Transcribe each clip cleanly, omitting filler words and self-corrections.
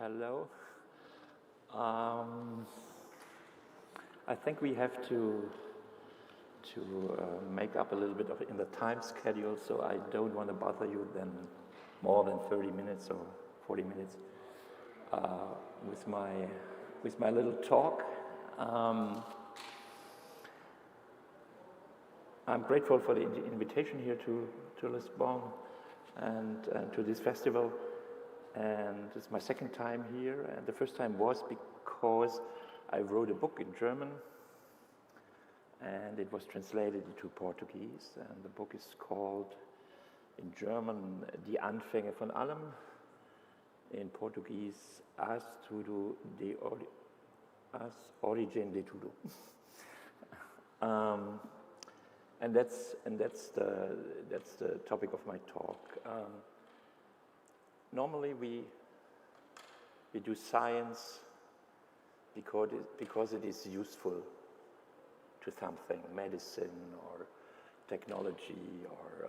hello. I think we have to make up a little bit of in the time schedule, so I don't want to bother you then more than 30 minutes or 40 minutes with my little talk. I'm grateful for the invitation here to Lisbon and to this festival. And it's my second time here, and the first time was because I wrote a book in German, and it was translated into Portuguese, and the book is called, in German, Die Anfänge von allem, in Portuguese, As tudo de origem de tudo. And that's the topic of my talk. Normally we do science because it is useful to something, medicine or technology or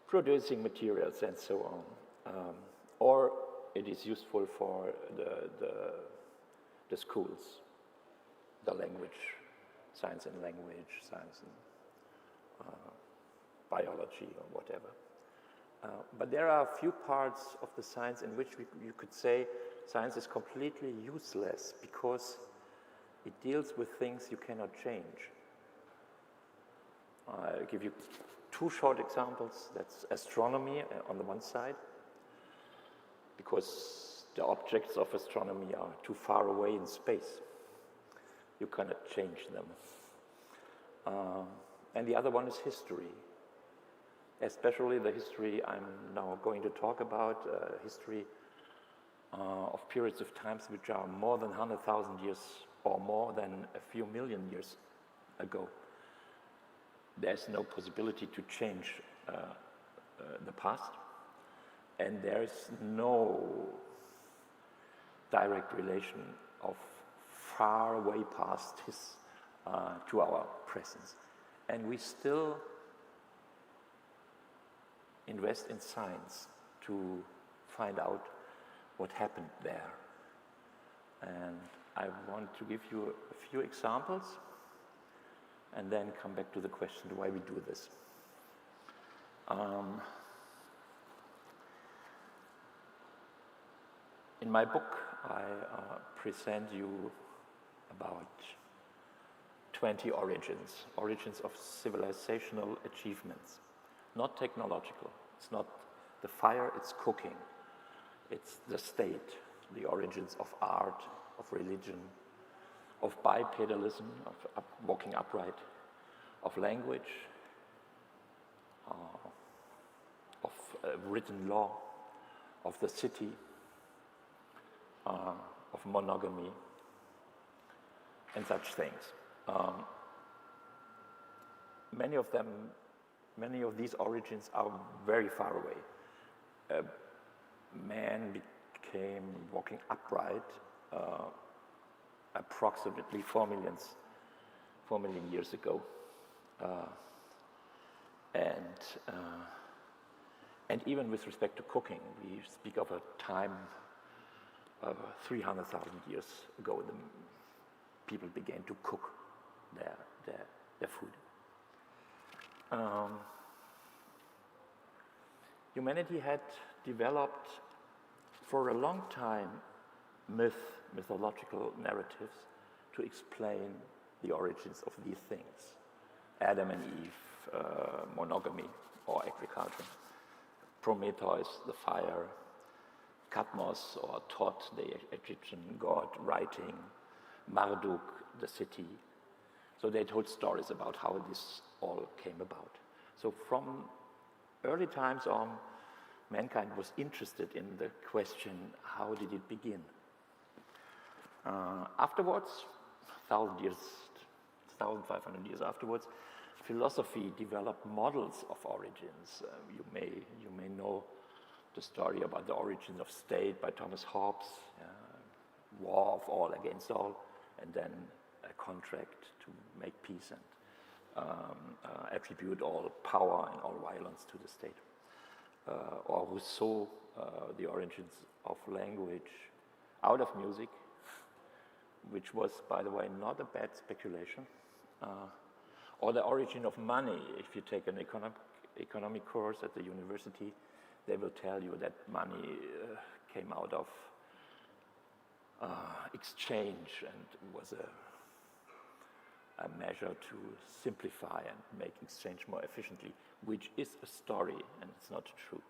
producing materials and so on. Or it is useful for the schools, the language, science and language, science and biology or whatever. But there are a few parts of the science in which you could say science is completely useless because it deals with things you cannot change. I'll give you two short examples. That's astronomy on the one side, because the objects of astronomy are too far away in space. You cannot change them. And the other one is history. Especially the history I'm now going to talk about, history of periods of times which are more than 100,000 years or more than a few million years ago. There's no possibility to change the past, and there's no direct relation of far away past to our presence. And we still invest in science to find out what happened there. And I want to give you a few examples and then come back to the question why we do this. In my book, I present you about 20 origins of civilizational achievements. Not technological. It's not the fire, it's cooking. It's the state, the origins of art, of religion, of bipedalism, of walking upright, of language, of written law, of the city, of monogamy, and such things. Many of these origins are very far away. Man became walking upright approximately 4 million years ago. And even with respect to cooking, we speak of a time 300,000 years ago, the people began to cook their food. Humanity had developed for a long time mythological narratives to explain the origins of these things. Adam and Eve, monogamy or agriculture, Prometheus, the fire, Cadmos or Thoth, the Egyptian god, writing, Marduk, the city. So they told stories about how this all came about. So from early times on, mankind was interested in the question, how did it begin? Afterwards, 1,500 years afterwards, philosophy developed models of origins. You may know the story about the origin of state by Thomas Hobbes, war of all against all, and then a contract to make peace and attribute all power and all violence to the state. or Rousseau, the origins of language out of music, which was, by the way, not a bad speculation. Or the origin of money. If you take an economic course at the university, they will tell you that money came out of exchange and was a measure to simplify and make exchange more efficiently, which is a story and it's not true.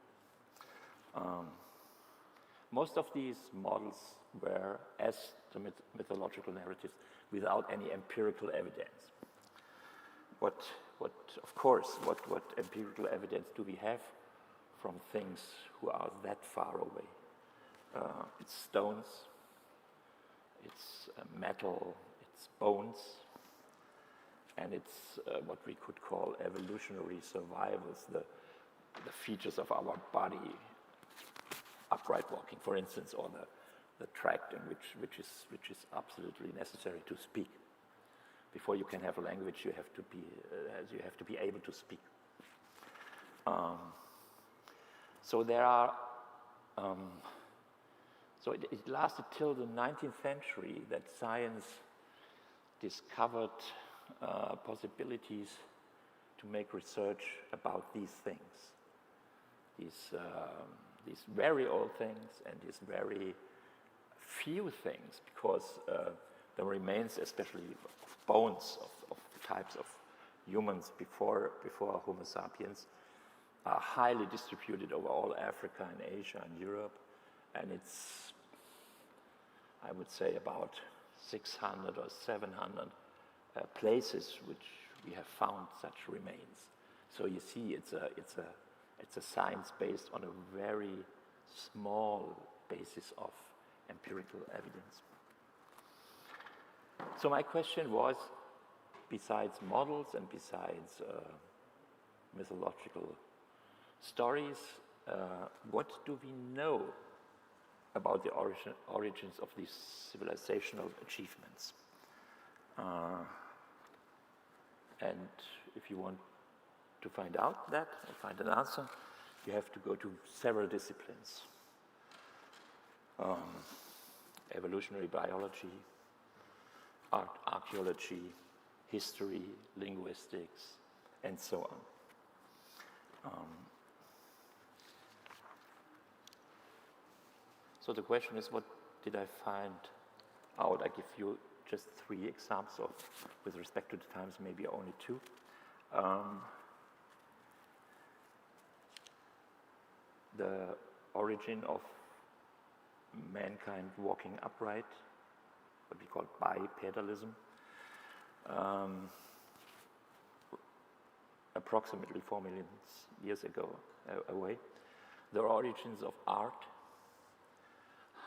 Most of these models were, as the mythological narratives, without any empirical evidence. What empirical evidence do we have from things who are that far away? It's stones, it's metal, it's bones, and it's what we could call evolutionary survivals, the features of our body, upright walking, for instance, or the tract in which is absolutely necessary to speak. Before you can have a language, you have to be able to speak. So there are. So it lasted till the 19th century that science discovered possibilities to make research about these things, these very old things and these very few things, because the remains, especially of bones of types of humans before Homo sapiens, are highly distributed over all Africa and Asia and Europe, and it's, I would say, about 600 or 700 places which we have found such remains. So you see, it's a science based on a very small basis of empirical evidence. So my question was, besides models and besides mythological stories, what do we know about the origins of these civilizational achievements? And if you want to find out that, or find an answer, you have to go to several disciplines. Evolutionary biology, archaeology, history, linguistics, and so on. So the question is, what did I find out? I give you just 3 examples, or with respect to the times, maybe only 2. The origin of mankind walking upright, what we call bipedalism, approximately 4 million years ago away. The origins of art,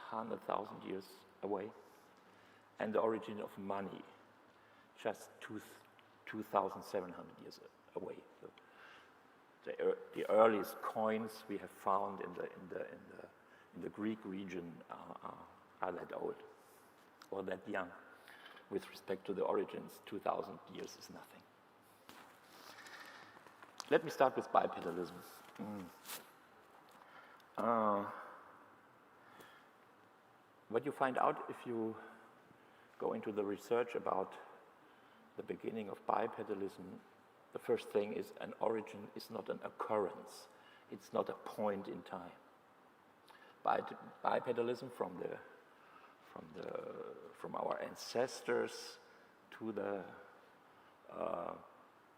100,000 years away, and the origin of money, just 2,700 years away. So the earliest coins we have found in the Greek region are that old or that young. With respect to the origins, 2,000 years is nothing. Let me start with bipedalism. What you find out if you go into the research about the beginning of bipedalism, the first thing is an origin is not an occurrence. It's not a point in time. Bipedalism from our ancestors to the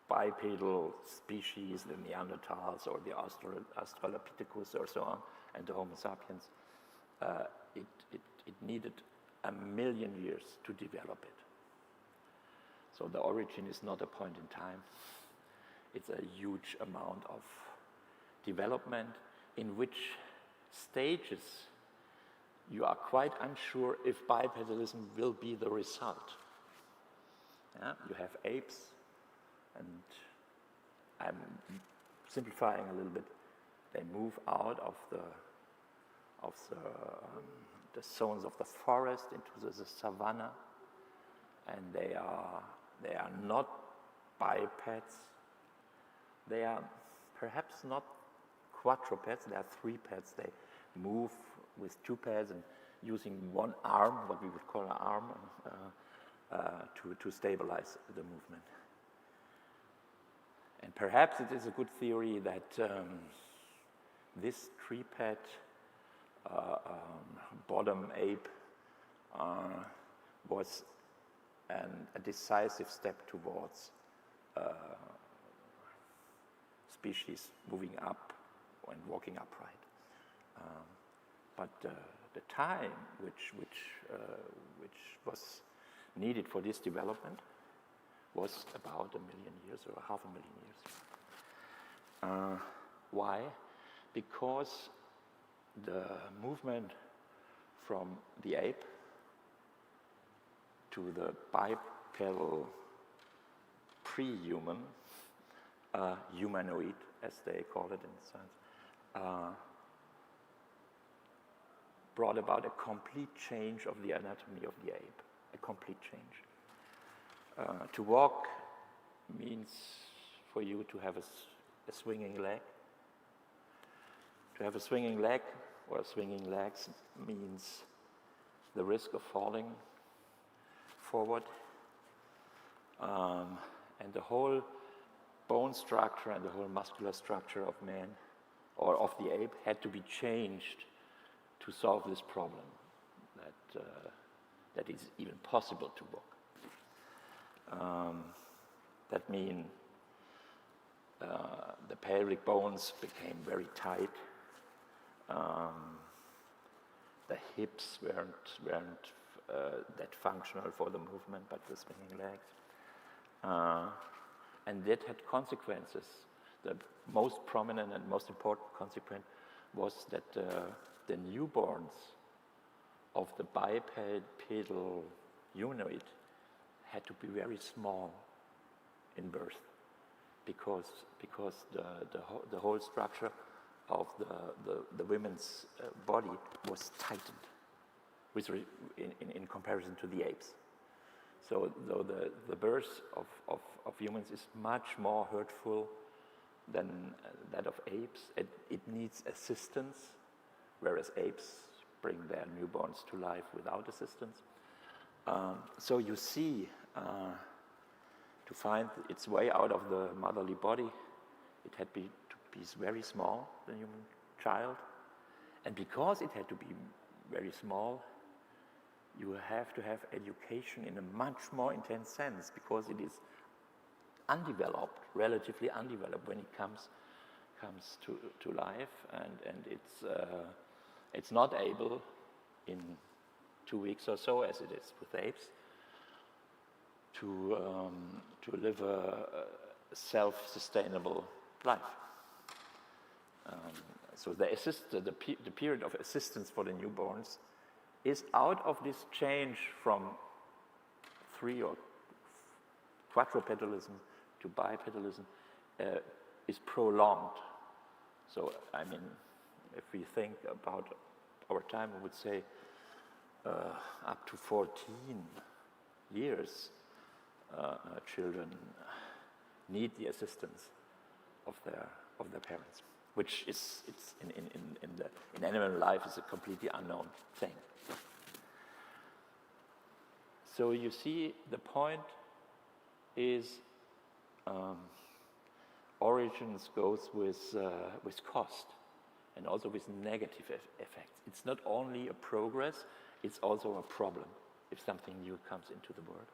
bipedal species, the Neanderthals or the Australopithecus or so on, and the Homo sapiens, it needed 1 million years to develop it. So the origin is not a point in time. It's a huge amount of development in which stages you are quite unsure if bipedalism will be the result. Yeah? You have apes, and I'm simplifying a little bit. They move out of the zones of the forest into the savanna, and they are not bipeds. They are perhaps not quadrupeds. There are 3 pads. They move with 2 pads and using one arm, what we would call an arm, to stabilize the movement. And perhaps it is a good theory that this 3-pad bottom ape was a decisive step towards species moving up and walking upright. But the time which was needed for this development was about 1 million years or 500,000 years. Why? Because the movement from the ape to the bipedal pre-human, humanoid, as they call it in science, brought about a complete change of the anatomy of the ape, a complete change. To walk means for you to have a swinging leg. To have a swinging leg or swinging legs means the risk of falling forward. And the whole bone structure and the whole muscular structure of man or of the ape had to be changed to solve this problem, that it's even possible to walk. That means the pelvic bones became very tight. The hips weren't that functional for the movement, but the swinging legs. And that had consequences. The most prominent and most important consequence was that the newborns of the bipedal humanoid had to be very small in birth because the whole structure of the women's body was tightened in comparison to the apes. So though the birth of humans is much more hurtful than that of apes, it needs assistance, whereas apes bring their newborns to life without assistance. So you see, to find its way out of the motherly body, it had to be very small, the human child. And because it had to be very small, you have to have education in a much more intense sense, because it is undeveloped, relatively undeveloped when it comes to life, and it's not able in 2 weeks or so, as it is with apes, to live a self-sustainable life. So the period of assistance for the newborns is out of this change from 3 or quadrupedalism to bipedalism is prolonged. So, I mean, if we think about our time, I would say up to 14 years children need the assistance of their parents, which is in animal life is a completely unknown thing. So you see, the point is origins goes with cost and also with negative effects. It's not only a progress, it's also a problem if something new comes into the world.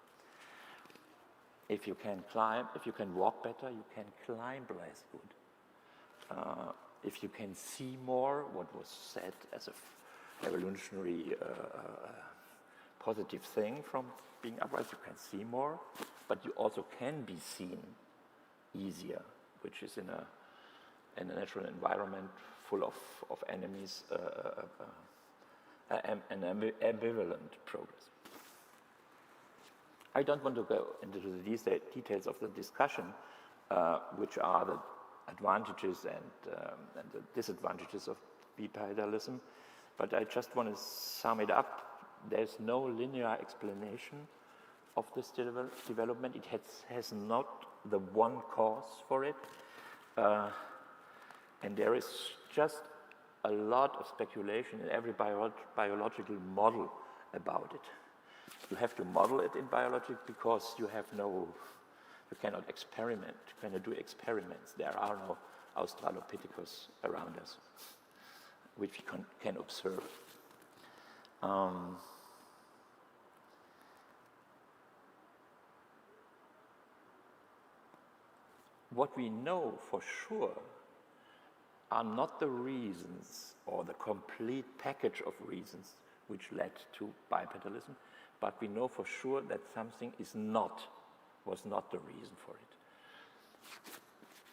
If you can climb, if you can walk better, you can climb less good. If you can see more, what was said as a evolutionary positive thing from being upright, you can see more, but you also can be seen easier, which is in a natural environment full of enemies, an ambivalent progress. I don't want to go into the details of the discussion, which are the advantages and the disadvantages of bipedalism, but I just want to sum it up. There's no linear explanation of this development. It has not the one cause for it. And there is just a lot of speculation in every biological model about it. You have to model it in biology because you cannot experiment, you cannot do experiments. There are no Australopithecus around us, which we can observe. What we know for sure are not the reasons or the complete package of reasons which led to bipedalism, but we know for sure that something was not the reason for it.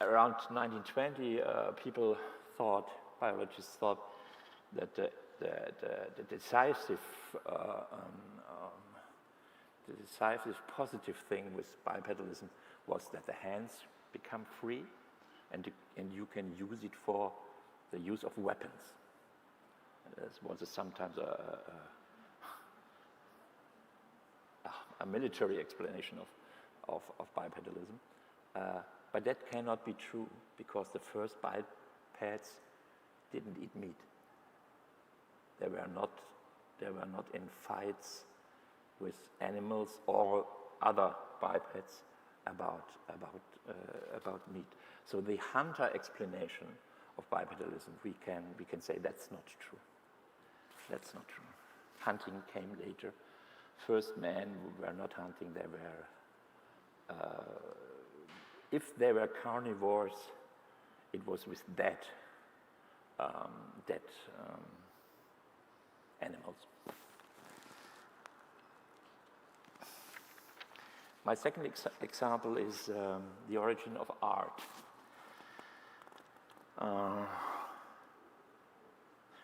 Around 1920, biologists thought that the decisive positive thing with bipedalism was that the hands become free, and you can use it for the use of weapons. This was sometimes a military explanation of bipedalism, but that cannot be true because the first bipeds didn't eat meat. They were not in fights with animals or other bipeds about meat. So the hunter explanation of bipedalism, we can say that's not true. That's not true. Hunting came later. First men were not hunting, they were, if they were carnivores, it was with dead animals. My second example is the origin of art.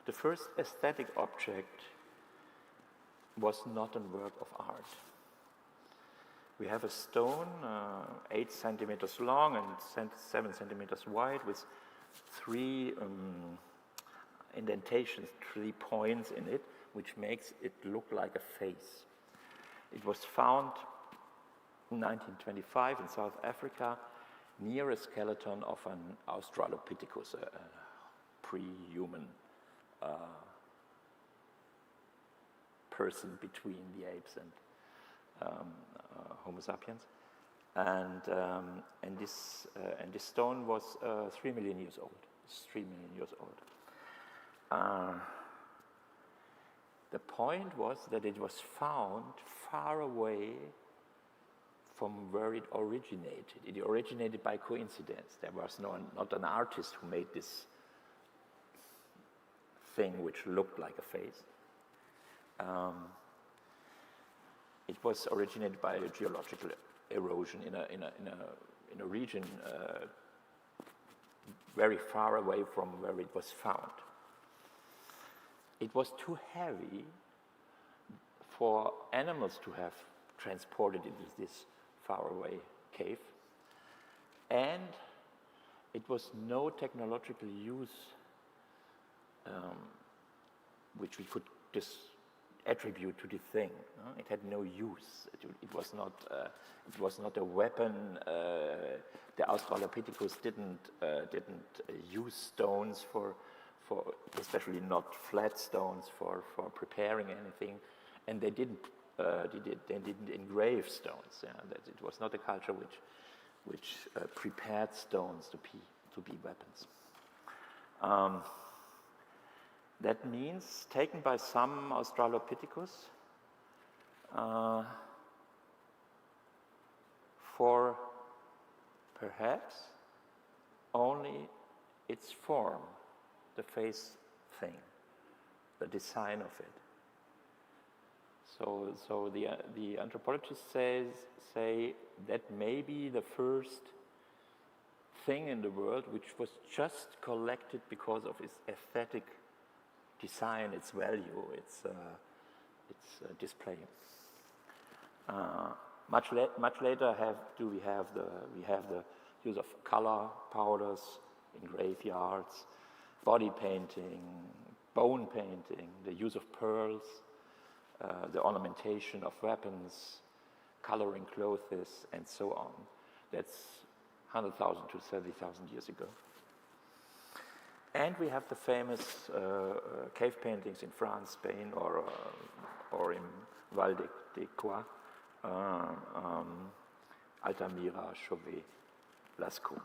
The first aesthetic object was not a work of art. We have a stone 8 centimeters long and 7 centimeters wide with 3 indentations, 3 points in it, which makes it look like a face. It was found in 1925 in South Africa near a skeleton of an Australopithecus, a pre-human person between the apes and Homo sapiens, and this stone was 3 million years old. It's 3 million years old. The point was that it was found far away from where it originated. It originated by coincidence. There was not an artist who made this thing which looked like a face. It was originated by a geological erosion in a region very far away from where it was found. It was too heavy for animals to have transported into this faraway cave, and it was no technological use which we could attribute to the thing. It had no use. It was not a weapon. The Australopithecus didn't use stones for especially not flat stones for preparing anything, and they didn't engrave stones. Yeah, that it was not a culture which prepared stones to be weapons. That means taken by some Australopithecus for perhaps only its form, the face thing, the design of it. So the anthropologists say that maybe the first thing in the world which was just collected because of its aesthetic design, its value, its display. Much later we have the use of color powders in graveyards, body painting, bone painting, the use of pearls, the ornamentation of weapons, coloring clothes, and so on. That's 100,000 to 30,000 years ago. And we have the famous cave paintings in France, Spain, or in Val de Qual, Altamira, Chauvet, Lascaux.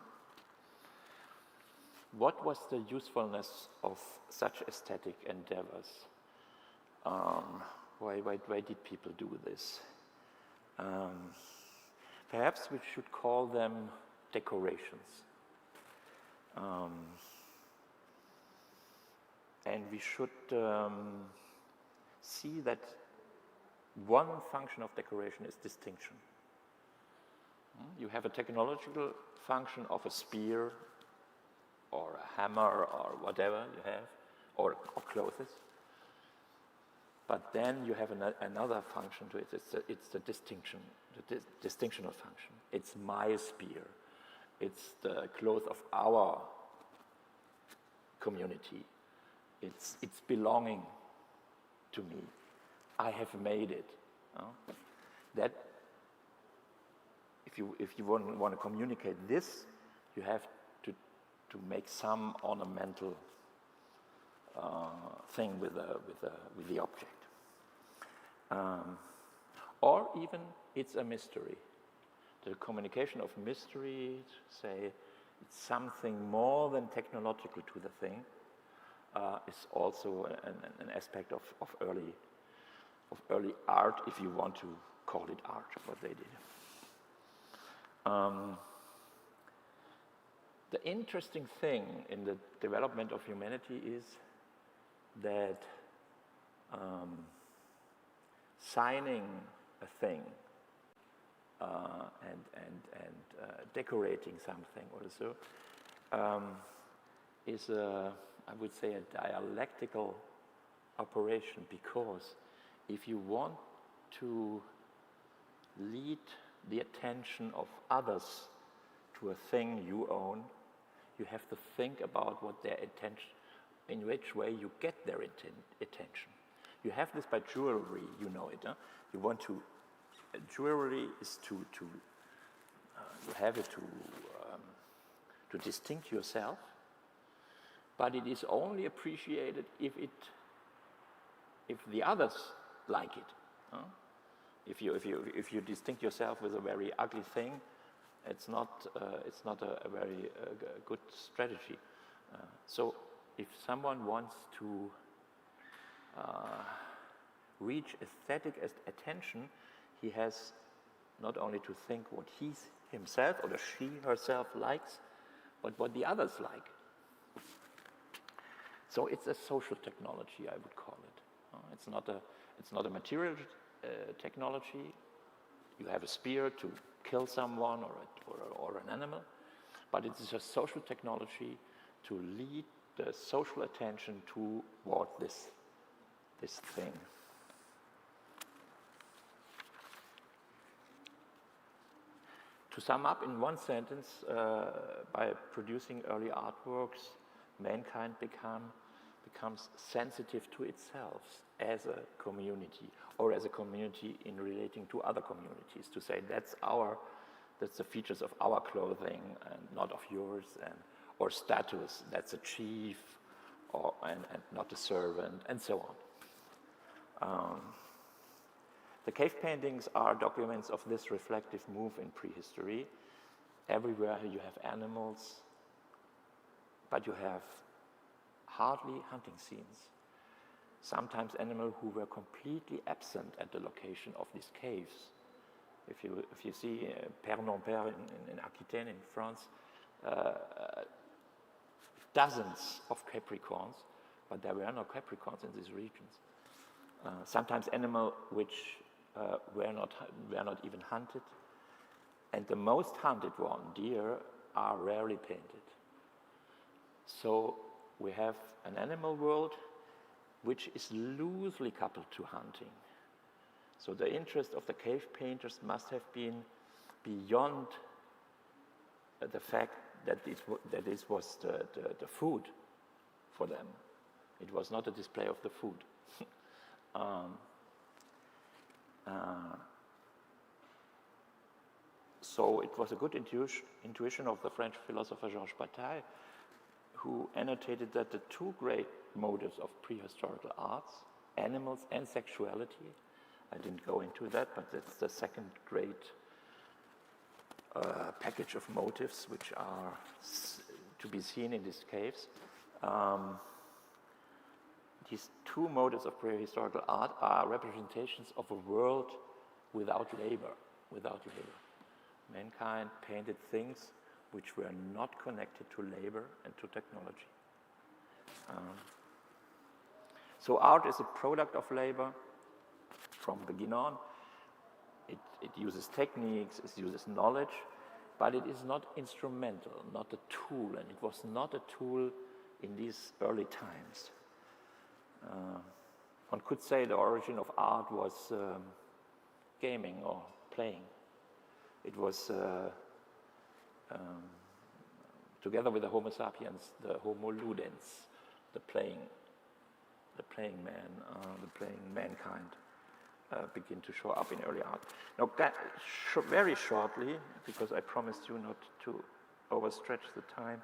What was the usefulness of such aesthetic endeavors? Why did people do this? Perhaps we should call them decorations. And we should see that one function of decoration is distinction. You have a technological function of a spear, or a hammer, or whatever you have, or clothes. But then you have another function to it. It's the distinction, the distinctional function. It's my spear. It's the clothes of our community. It's belonging to me. I have made it. That if you want to communicate this, you have to make some ornamental thing with the object. Or even it's a mystery. The communication of mystery, say, it's something more than technological to the thing, is also an aspect of early art, if you want to call it art, what they did. The interesting thing in the development of humanity is that signing a thing and decorating something also is I would say a dialectical operation, because if you want to lead the attention of others to a thing you own, you have to think about what their attention, in which way you get their attention. You have this by jewelry, you know it. Huh? You want to, jewelry is to you have it to distinct yourself, but it is only appreciated if the others like it. Huh? If you distinct yourself with a very ugly thing, it's not a very good strategy. So if someone wants to reach aesthetic attention, he has not only to think what he himself or she herself likes, but what the others like. So it's a social technology, I would call it. It's not a material technology. You have a spear to kill someone or an animal, but it is a social technology to lead the social attention toward this thing. To sum up in one sentence, by producing early artworks, mankind becomes sensitive to itself as a community, or as a community in relating to other communities, to say that's the features of our clothing and not of yours, or status, that's a chief, and not a servant, and so on. The cave paintings are documents of this reflective move in prehistory. Everywhere you have animals, but you have hardly hunting scenes. Sometimes animals who were completely absent at the location of these caves. If you see Père in Aquitaine in France, dozens of capricorns, but there were no capricorns in these regions. Sometimes animals which were not even hunted, and the most hunted one, deer, are rarely painted. So we have an animal world which is loosely coupled to hunting. So the interest of the cave painters must have been beyond the fact that this was the food for them. It was not a display of the food. So it was a good intuition of the French philosopher Georges Bataille, who annotated that the two great motives of prehistorical arts, animals and sexuality, I didn't go into that, but that's the second great package of motives which are to be seen in these caves. These two motives of prehistorical art are representations of a world without labor. Mankind painted things which were not connected to labor and to technology. So art is a product of labor from beginning on. It uses techniques, it uses knowledge, but it is not instrumental, not a tool, and it was not a tool in these early times. One could say the origin of art was gaming or playing. It was, together with the Homo sapiens, the Homo ludens, the playing mankind, begin to show up in early art. Now, very shortly, because I promised you not to overstretch the time,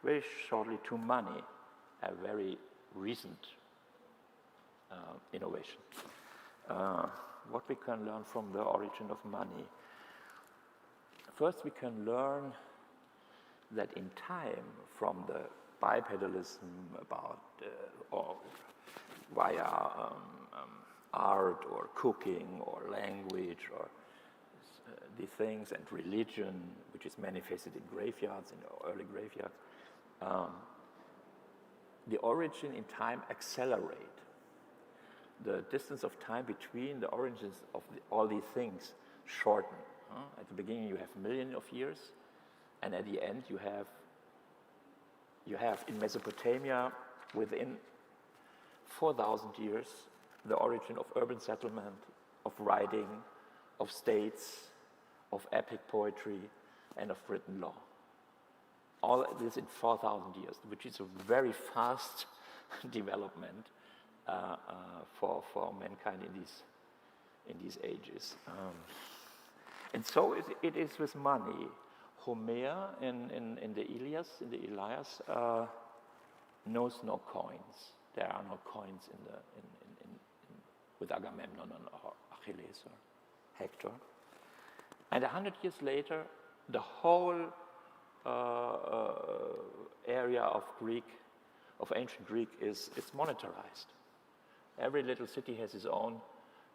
very shortly to money, a very recent innovation. What we can learn from the origin of money. First, we can learn that in time, from the bipedalism or via art or cooking or language or the things, and religion, which is manifested in graveyards, in early graveyards, the origin in time accelerate. The distance of time between the origins of all these things shorten. At the beginning you have millions of years, and at the end you have in Mesopotamia, within 4,000 years, the origin of urban settlement, of writing, of states, of epic poetry, and of written law. All this in 4,000 years, which is a very fast development for mankind in these ages. And so it is with money. Homer in the Ilias knows no coins. There are no coins with Agamemnon or Achilles or Hector. And 100 years later, the whole area of ancient Greek is monetarized. Every little city has its own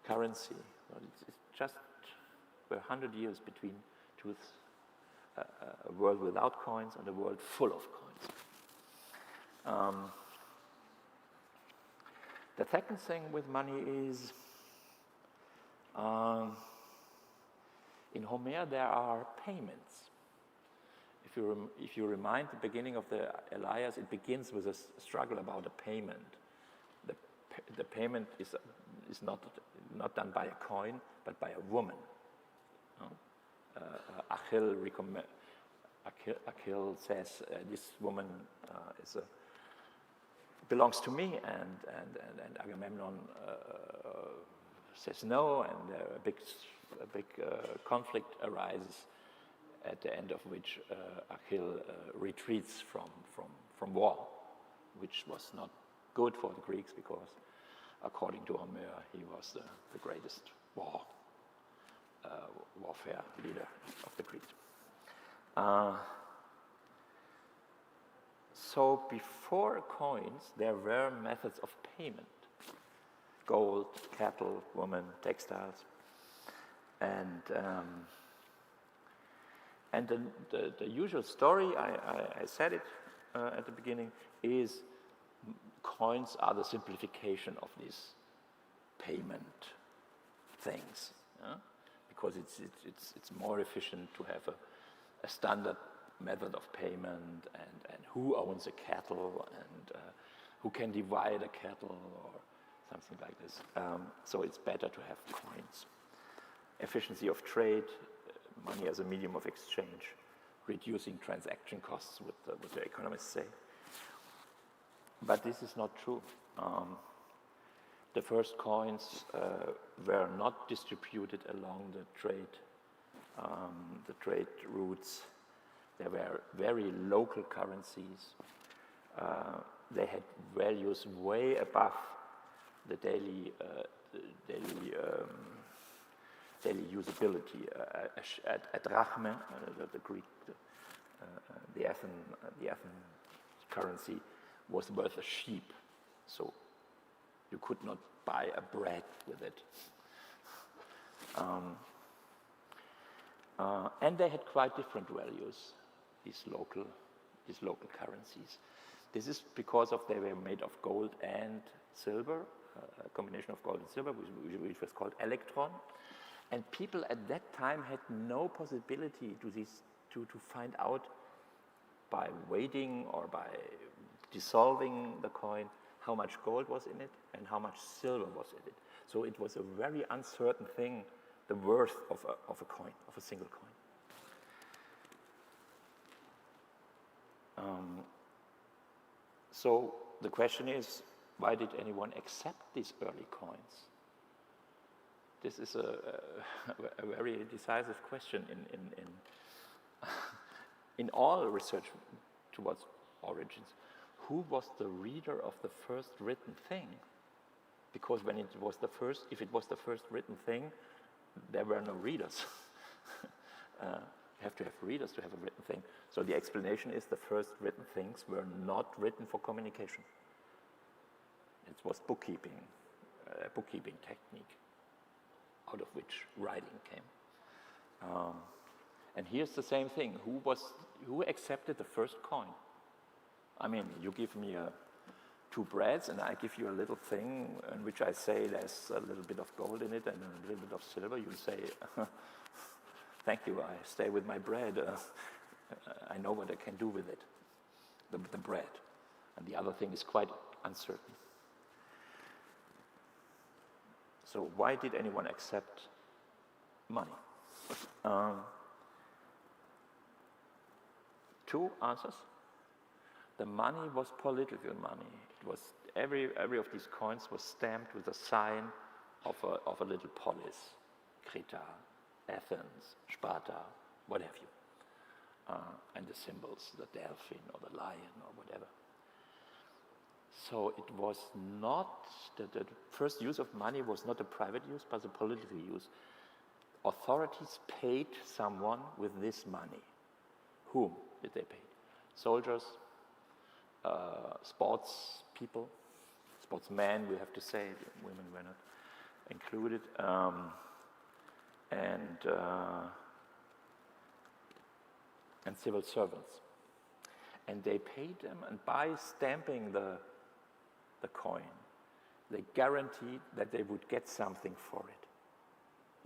currency. Well, it's just 100 years between a world without coins and a world full of coins. The second thing with money is, in Homer there are payments. If you remind the beginning of the Ilias, it begins with a struggle about a payment. The payment is not done by a coin, but by a woman. Achilles says, this woman belongs to me, and Agamemnon says no, and a big conflict arises, at the end of which Achilles retreats from war, which was not good for the Greeks, because according to Homer, he was the greatest warfare leader of the Greeks. So before coins, there were methods of payment: gold, cattle, women, textiles, and the usual story, I said it at the beginning, is coins are the simplification of these payment things, because it's more efficient to have a standard method of payment, and who owns a cattle, and who can divide a cattle, or something like this. So it's better to have coins. Efficiency of trade, money as a medium of exchange, reducing transaction costs, what the economists say. But this is not true. The first coins were not distributed along the trade routes. There were very local currencies. they had values way above the daily usability. A drachme, the Greek, the Athens currency, was worth a sheep, so you could not buy a bread with it. And they had quite different values, these local currencies. This is because they were made of gold and silver, a combination of gold and silver, which was called electron. And people at that time had no possibility to find out by weighting or by dissolving the coin how much gold was in it and how much silver was in it. So it was a very uncertain thing, the worth of a coin, of a single coin. So the question is, why did anyone accept these early coins? This is a very decisive question in all research towards origins. Who was the reader of the first written thing? Because if it was the first written thing, there were no readers. You have to have readers to have a written thing. So the explanation is the first written things were not written for communication. It was bookkeeping, a bookkeeping technique, out of which writing came. And here's the same thing. Who accepted the first coin? I mean, you give me 2 breads, and I give you a little thing in which I say there's a little bit of gold in it and a little bit of silver. You say, thank you, I stay with my bread. I know what I can do with it, the bread. And the other thing is quite uncertain. So why did anyone accept money? 2 answers. The money was political money. It was every of these coins was stamped with a sign of a little polis, Creta, Athens, Sparta, what have you, and the symbols, the delphin or the lion or whatever. So it was not the first use of money was not a private use, but a political use. Authorities paid someone with this money. Whom did they pay? Soldiers, sports people, sportsmen, we have to say, women were not included, and civil servants. And they paid them, and by stamping the coin, they guaranteed that they would get something for it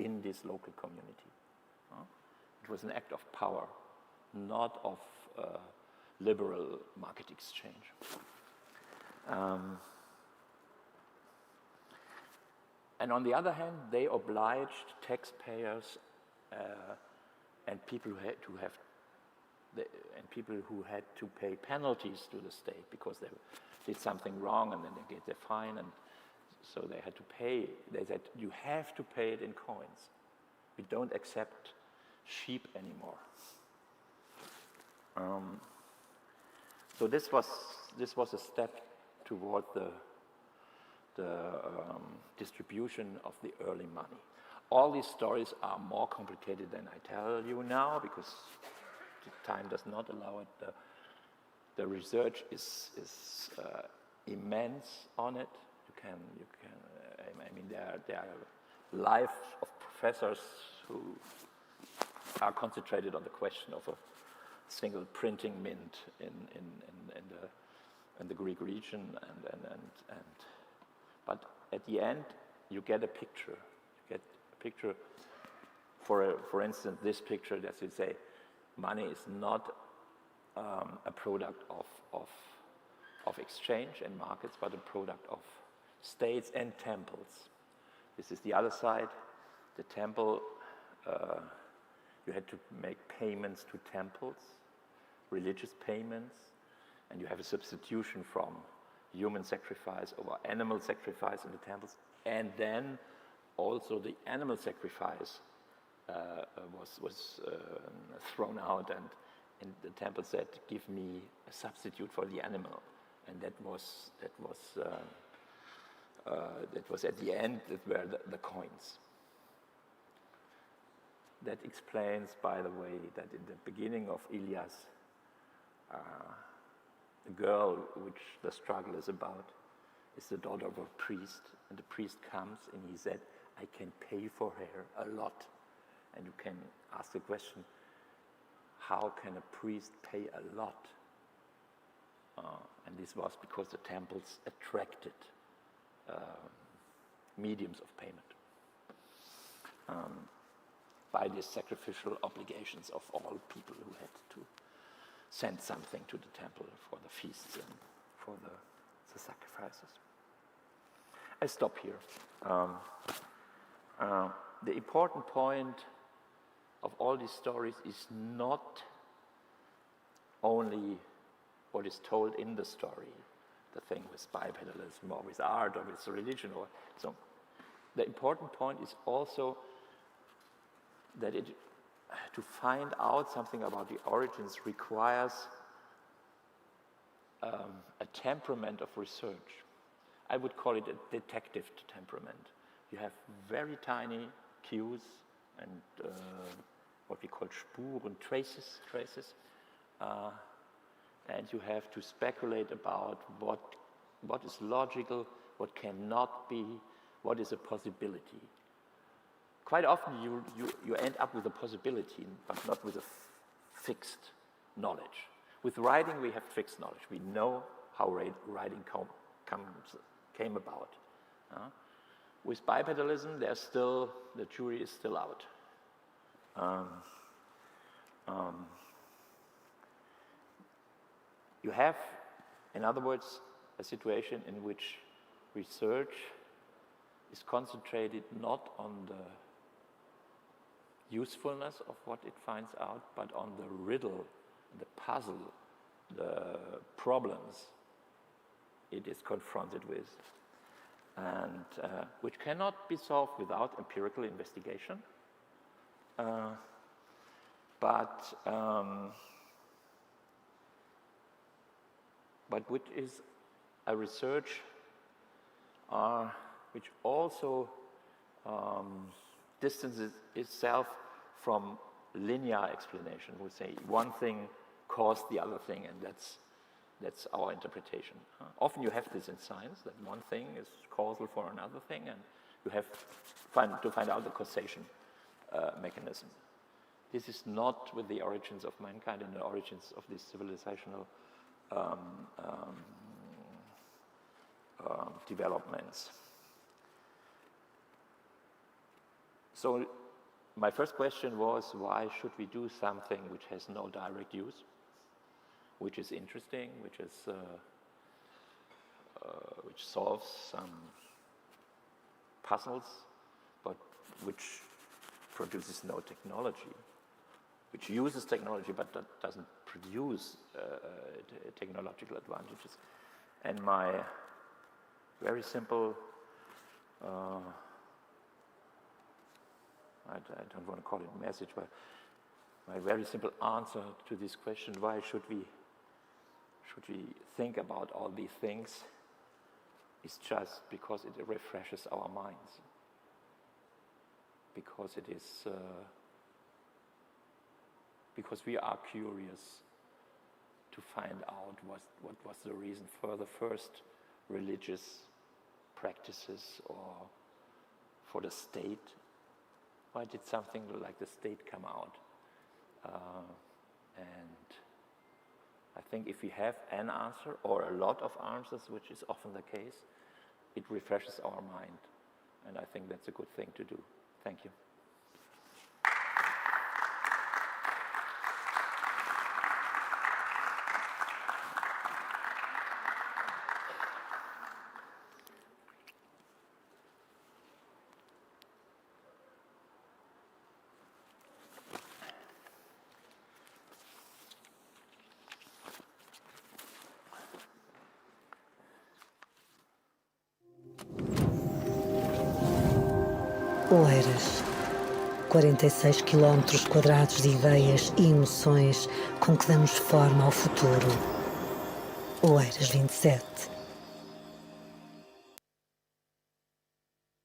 in this local community. It was an act of power, not of liberal market exchange. And on the other hand, they obliged taxpayers and people who had to pay penalties to the state because they did something wrong, and then they get their fine, and so they had to pay. They said, you have to pay it in coins. We don't accept sheep anymore. So this was a step toward the distribution of the early money. All these stories are more complicated than I tell you now because the time does not allow it. The research is immense on it. I mean, there are lives of professors who are concentrated on the question of a single printing mint in the Greek region, but at the end you get a picture. You get a picture. For instance, this picture, as you say, money is not a product of exchange and markets, but a product of states and temples. This is the other side. The temple, you had to make payments to temples, religious payments, and you have a substitution from human sacrifice over animal sacrifice in the temples. And then also the animal sacrifice was thrown out, and the temple said, give me a substitute for the animal. and that was at the end, that were the coins. That explains, by the way, that in the beginning of Ilias, the girl which the struggle is about is the daughter of a priest, and the priest comes and he said, I can pay for her a lot. And you can ask the question, how can a priest pay a lot? And this was because the temples attracted mediums of payment by the sacrificial obligations of all people who had to send something to the temple for the feasts and for the sacrifices. I stop here. The important point of all these stories is not only what is told in the story, the thing with bipedalism or with art or with religion or so. The important point is also that to find out something about the origins requires a temperament of research. I would call it a detective temperament. You have very tiny cues and what we call Spuren, traces, and you have to speculate about what is logical, what cannot be, what is a possibility. Quite often you end up with a possibility, but not with a fixed knowledge. With writing, we have fixed knowledge. We know how writing came about. With bipedalism, the jury is still out. You have, in other words, a situation in which research is concentrated not on the usefulness of what it finds out, but on the riddle, the puzzle, the problems it is confronted with, and which cannot be solved without empirical investigation, but which is a research which also distances itself from linear explanation. We say one thing caused the other thing, and that's our interpretation. Often you have this in science, that one thing is causal for another thing, and you have to find out the causation mechanism. This is not with the origins of mankind and the origins of these civilizational developments. So my first question was, why should we do something which has no direct use, which is interesting, which solves some puzzles, but which produces no technology, which uses technology but that doesn't produce technological advantages. And my very simple, I don't want to call it a message, but my very simple answer to this question, why should we think about all these things, is just because it refreshes our minds. Because it is, because we are curious to find out what was the reason for the first religious practices, or for the state. Why did something like the state come out? And I think if we have an answer or a lot of answers, which is often the case, it refreshes our mind. And I think that's a good thing to do. Thank you. Oeiras, 46 quilómetros quadrados de ideias e emoções com que damos forma ao futuro. Oeiras 27.